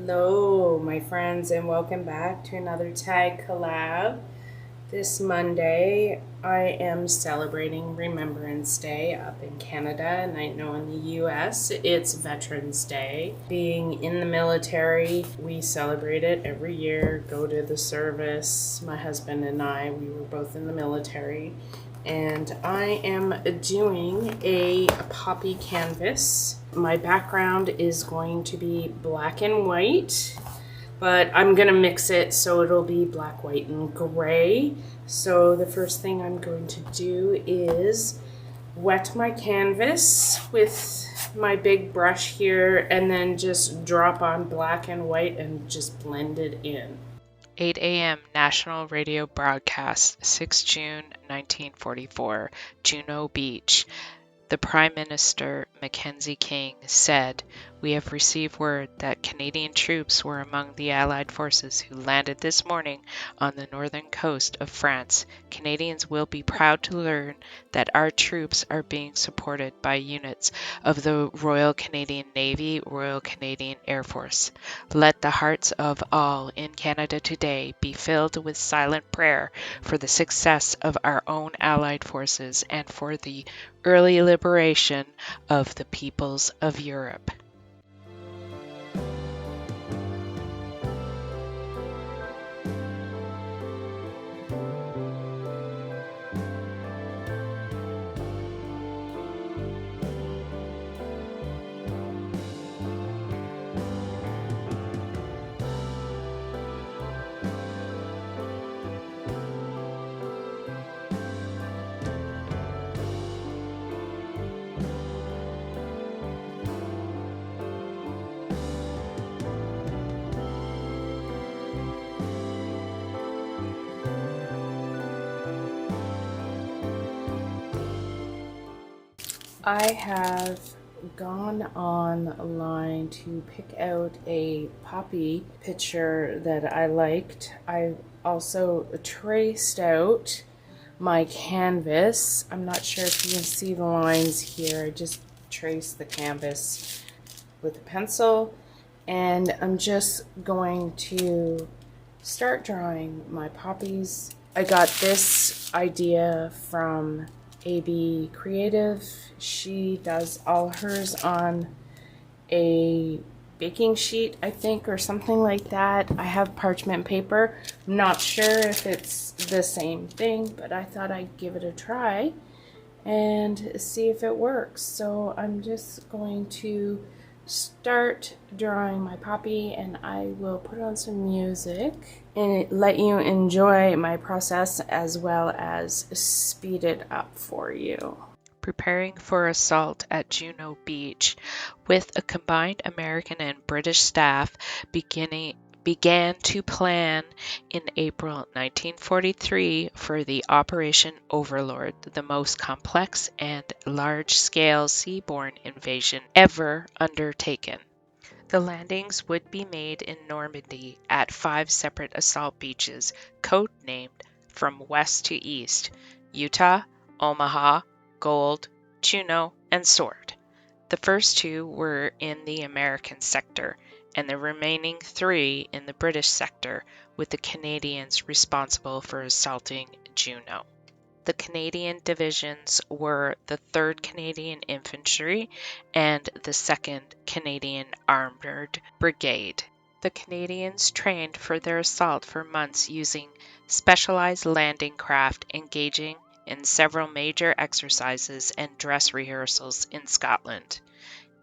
Hello, my friends, and welcome back to another TAG Collab. This Monday, I am celebrating Remembrance Day up in Canada, and I know in the US it's Veterans Day. Being in the military, we celebrate it every year, go to the service. My husband and I, we were both in the military. And I am doing a poppy canvas. My background is going to be black and white, but I'm gonna mix it so it'll be black, white, and gray. So the first thing I'm going to do is wet my canvas with my big brush here and then just drop on black and white and just blend it in. 8 a.m. National Radio Broadcast, 6 June 1944, Juno Beach. The Prime Minister, Mackenzie King, said, "We have received word that Canadian troops were among the Allied forces who landed this morning on the northern coast of France. Canadians will be proud to learn that our troops are being supported by units of the Royal Canadian Navy, Royal Canadian Air Force. Let the hearts of all in Canada today be filled with silent prayer for the success of our own Allied forces and for the early liberation of the peoples of Europe." I have gone online to pick out a poppy picture that I liked. I also traced out my canvas. I'm not sure if you can see the lines here. I just traced the canvas with a pencil, and I'm just going to start drawing my poppies. I got this idea from AB Creative. She does all hers on a baking sheet, I think, or something like that. I have parchment paper. I'm not sure if it's the same thing, but I thought I'd give it a try and see if it works. So I'm just going to start drawing my poppy, and I will put on some music and let you enjoy my process as well as speed it up for you. Preparing for assault at Juno Beach, with a combined American and British staff, began to plan in April 1943 for the Operation Overlord, the most complex and large-scale seaborne invasion ever undertaken. The landings would be made in Normandy at 5 separate assault beaches, code-named from west to east: Utah, Omaha, Gold, Juno, and Sword. The first 2 were in the American sector, and the remaining 3 in the British sector, with the Canadians responsible for assaulting Juno. The Canadian divisions were the 3rd Canadian Infantry and the 2nd Canadian Armored Brigade. The Canadians trained for their assault for months using specialized landing craft, engaging in several major exercises and dress rehearsals in Scotland.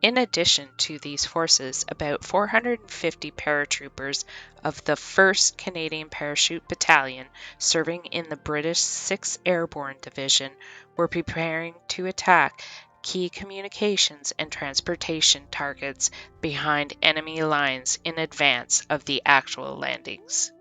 In addition to these forces, about 450 paratroopers of the 1st Canadian Parachute Battalion, serving in the British 6th Airborne Division, were preparing to attack key communications and transportation targets behind enemy lines in advance of the actual landings.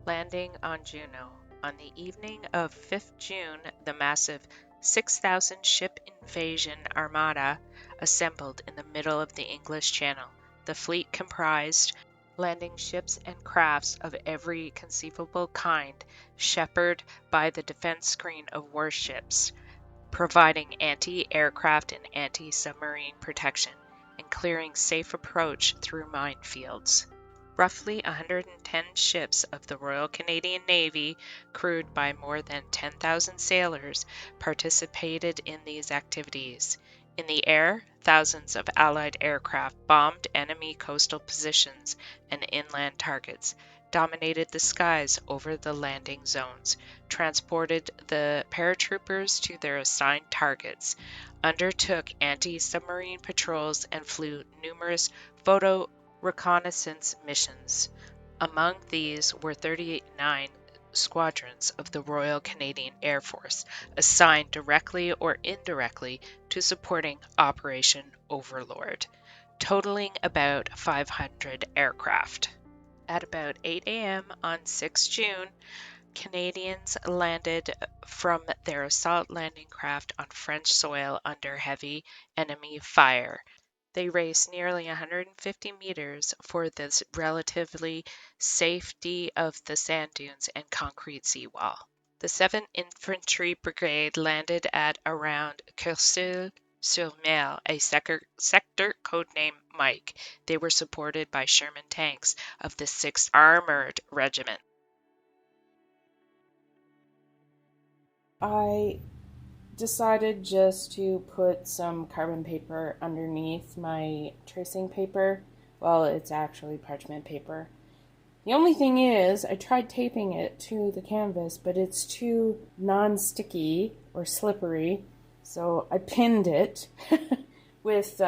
Landing on Juno. On the evening of 5th June, the massive 6,000 ship invasion armada assembled in the middle of the English Channel. The fleet comprised landing ships and crafts of every conceivable kind, shepherded by the defense screen of warships, providing anti-aircraft and anti-submarine protection, and clearing safe approach through minefields. Roughly 110 ships of the Royal Canadian Navy, crewed by more than 10,000 sailors, participated in these activities. In the air, thousands of Allied aircraft bombed enemy coastal positions and inland targets, dominated the skies over the landing zones, transported the paratroopers to their assigned targets, undertook anti-submarine patrols, and flew numerous photo reconnaissance missions. Among these were 39 squadrons of the Royal Canadian Air Force, assigned directly or indirectly to supporting Operation Overlord, totaling about 500 aircraft. At about 8 a.m. on 6 June, Canadians landed from their assault landing craft on French soil under heavy enemy fire. They raced nearly 150 meters for the relatively safety of the sand dunes and concrete seawall. The 7th Infantry Brigade landed at around Courseulles-sur-Mer, a sector codenamed Mike. They were supported by Sherman tanks of the 6th Armored Regiment. I decided just to put some carbon paper underneath my tracing paper. Well, it's actually parchment paper. The only thing is, I tried taping it to the canvas, but it's too non-sticky or slippery, so I pinned it with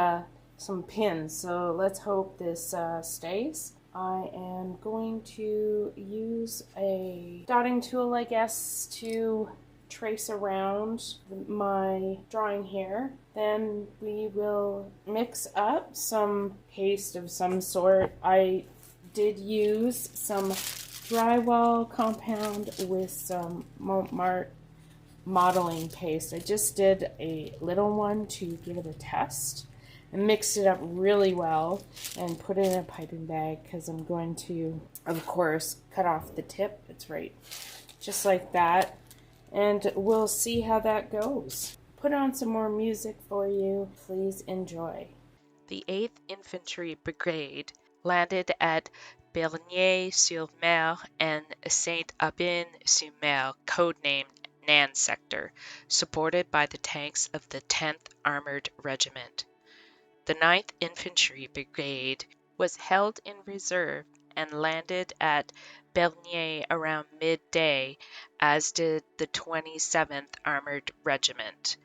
some pins. So let's hope this stays. I am going to use a dotting tool, I guess, to trace around my drawing here. Then we will mix up some paste of some sort. I did use some drywall compound with some Mont modeling paste. I just did a little one to give it a test and mixed it up really well and put it in a piping bag because I'm going to, of course, cut off the tip. It's right just like that. And we'll see how that goes. Put on some more music for you. Please enjoy. The 8th Infantry Brigade landed at Bernier-sur-Mer and Saint-Aubin-sur-Mer, codenamed Nan Sector, supported by the tanks of the 10th Armored Regiment. The 9th Infantry Brigade was held in reserve and landed at Bernier around midday, as did the 27th Armored Regiment.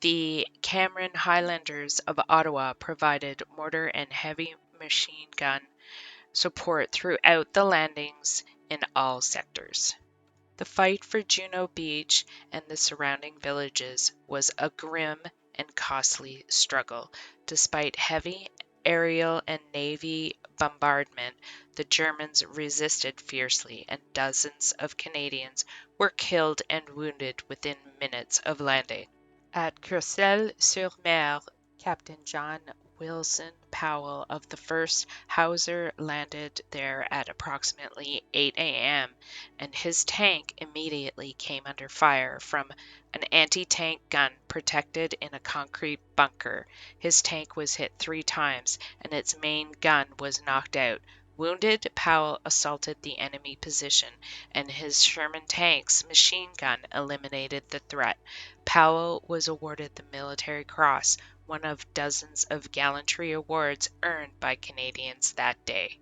The Cameron Highlanders of Ottawa provided mortar and heavy machine gun support throughout the landings in all sectors. The fight for Juno Beach and the surrounding villages was a grim and costly struggle. Despite heavy aerial and navy bombardment, the Germans resisted fiercely, and dozens of Canadians were killed and wounded within minutes of landing. At Courseulles-sur-Mer, Captain John Wilson Powell of the 1st Howitzer landed there at approximately 8 a.m., and his tank immediately came under fire from an anti-tank gun protected in a concrete bunker. His tank was hit 3 times, and its main gun was knocked out. Wounded, Powell assaulted the enemy position, and his Sherman tank's machine gun eliminated the threat. Powell was awarded the Military Cross, one of dozens of gallantry awards earned by Canadians that day.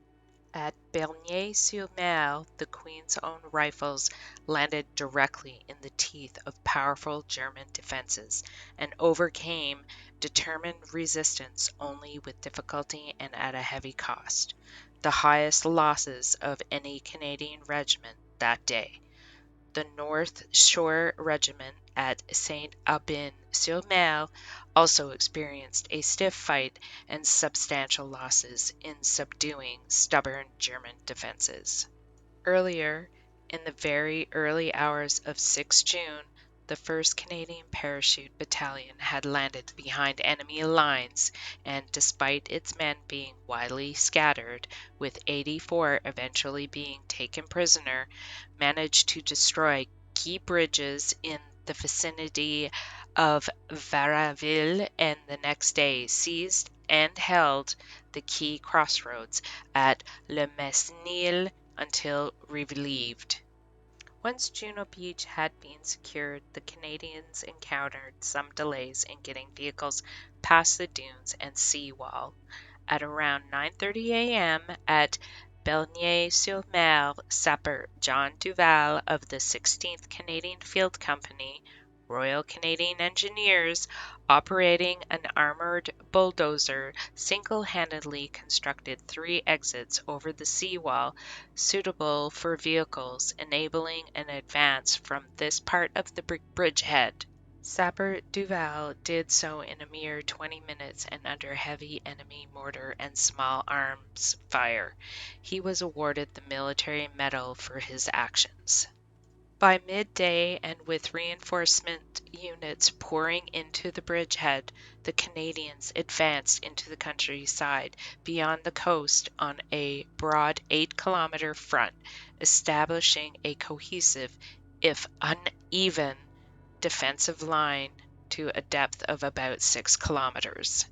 At Bernier-sur-Mer, the Queen's Own Rifles landed directly in the teeth of powerful German defenses and overcame determined resistance only with difficulty and at a heavy cost, the highest losses of any Canadian regiment that day. The North Shore Regiment at Saint-Aubin-sur-Mer also experienced a stiff fight and substantial losses in subduing stubborn German defenses. Earlier, in the very early hours of 6 June, the 1st Canadian Parachute Battalion had landed behind enemy lines and, despite its men being widely scattered, with 84 eventually being taken prisoner, managed to destroy key bridges in the vicinity of Varaville, and the next day seized and held the key crossroads at Le Mesnil until relieved. Once Juno Beach had been secured, the Canadians encountered some delays in getting vehicles past the dunes and sea-wall. At around 9:30 a.m. at Belnier-sur-Mer, sapper John Duval of the 16th Canadian Field Company, Royal Canadian Engineers, operating an armored bulldozer, single-handedly constructed 3 exits over the seawall suitable for vehicles, enabling an advance from this part of the bridgehead. Sapper Duval did so in a mere 20 minutes and under heavy enemy mortar and small arms fire. He was awarded the Military Medal for his actions. By midday, and with reinforcement units pouring into the bridgehead, the Canadians advanced into the countryside beyond the coast on a broad 8-kilometer front, establishing a cohesive, if uneven, defensive line to a depth of about 6 kilometers.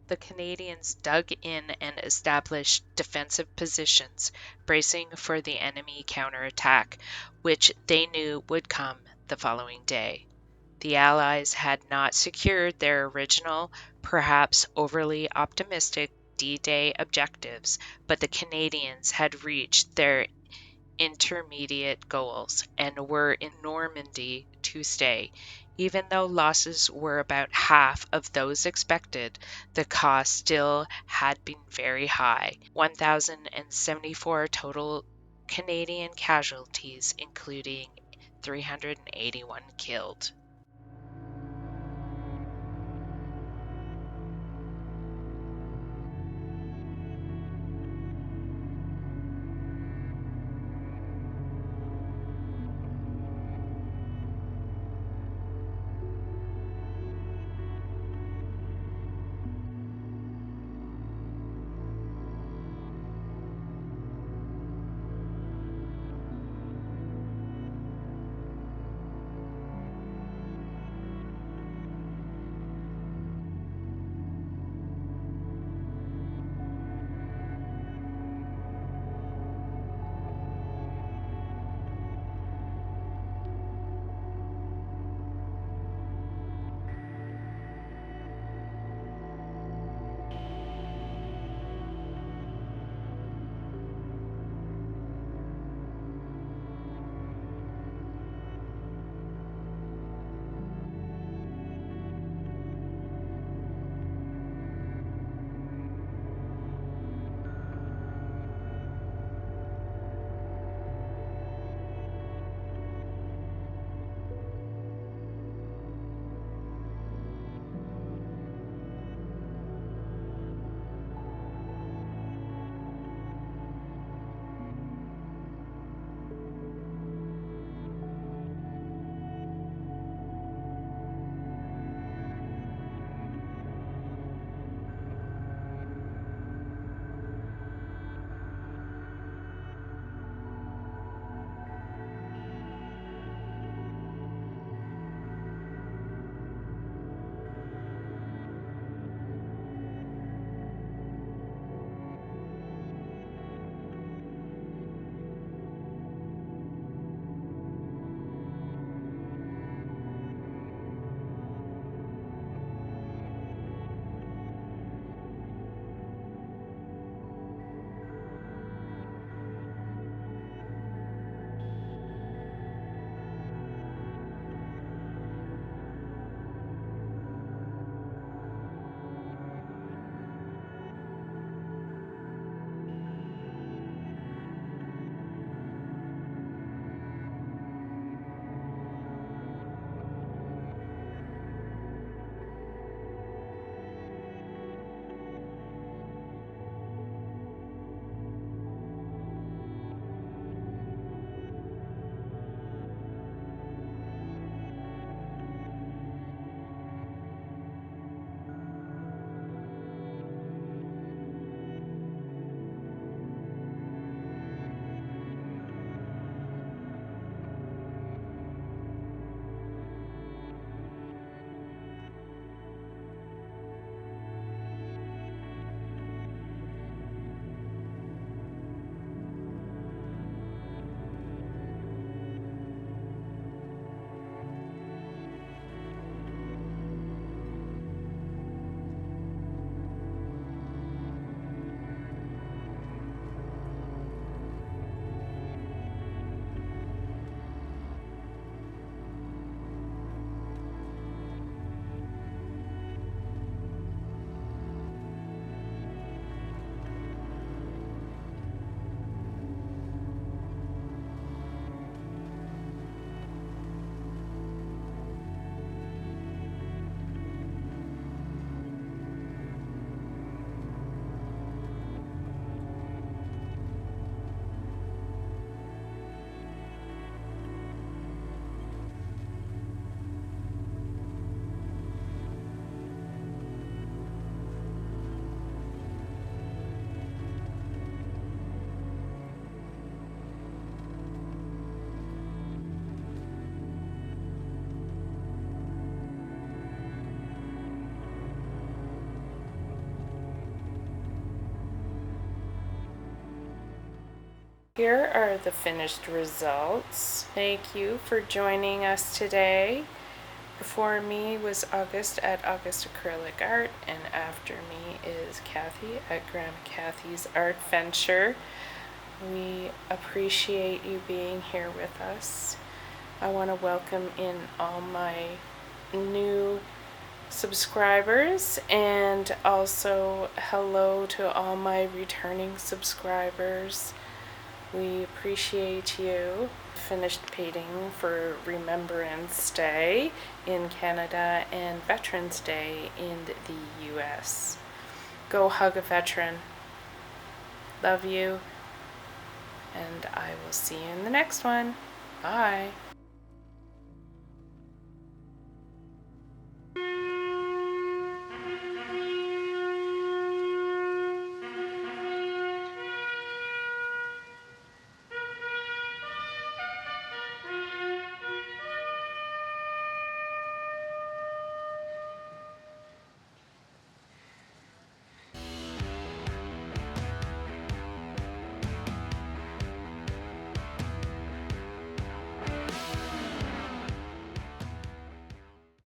The Canadians dug in and established defensive positions, bracing for the enemy counterattack, which they knew would come the following day. The Allies had not secured their original, perhaps overly optimistic D-Day objectives, but the Canadians had reached their intermediate goals and were in Normandy to stay. Even though losses were about half of those expected, the cost still had been very high: 1,074 total Canadian casualties, including 381 killed. Here are the finished results. Thank you for joining us today. Before me was August at August Acrylic Art, and after me is Kathy at Grandma Kathy's Art Venture. We appreciate you being here with us. I want to welcome in all my new subscribers, and also hello to all my returning subscribers. We appreciate you. Finished painting for Remembrance Day in Canada and Veterans Day in the US. Go hug a veteran. Love you, and I will see you in the next one. Bye.